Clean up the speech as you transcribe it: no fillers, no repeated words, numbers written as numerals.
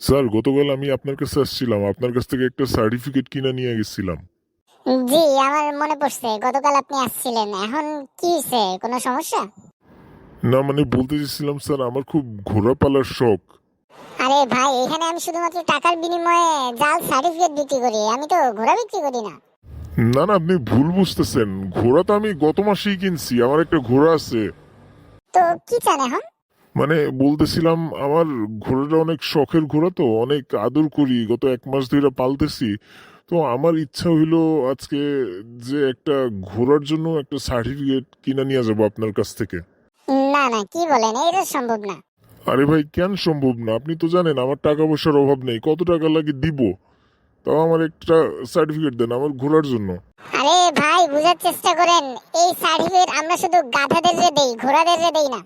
Sir, গতকাল আমি আপনার কাছে আসছিলাম, আপনার কাছ থেকে একটা সার্টিফিকেট কিনে নিয়ে গেছিলাম। জি, আমার মনে পড়ছে গতকাল আপনি আসছিলেন। এখন কি হয়েছে, কোনো সমস্যা? না মানে বলতে চাইছিলাম স্যার, আমার খুব ঘোড়া পালার শখ। আরে ভাই, এখানে আমি শুধুমাত্র টাকার বিনিময়ে জাল সার্টিফিকেট বিক্রি করি, আমি তো ঘোড়া বিক্রি করি না। না না, আপনি ভুল বুঝতেছেন। ঘোড়া তো আমি গত মাসেই কিনছি, আমার একটা ঘোড়া আছে। তো কি চান এখন? মানে বলতেছিলাম, আমার ঘোড়াটা অনেক শখের ঘোড়া, তো অনেক আদর করি, গত 1 মাস ধরে পালতেছি। তো আমার ইচ্ছা হইলো আজকে যে একটা ঘোড়ার জন্য একটা সার্টিফিকেট কিনে নিয়ে যাবো আপনার কাছ থেকে। না না, কি বলেন, এটা সম্ভব না। আরে ভাই, কেন সম্ভব না? আপনি তো জানেন আমার টাকা পয়সার অভাব নেই, কত টাকা লাগে দিব। তাও আমার একটা সার্টিফিকেট দেন আমার ঘোরার জন্য। আরে ভাই, বুঝার চেষ্টা করেন। এই সার্টিফিকেট আমরা শুধু গাধাদের দেই, ঘোড়াদের দেই না।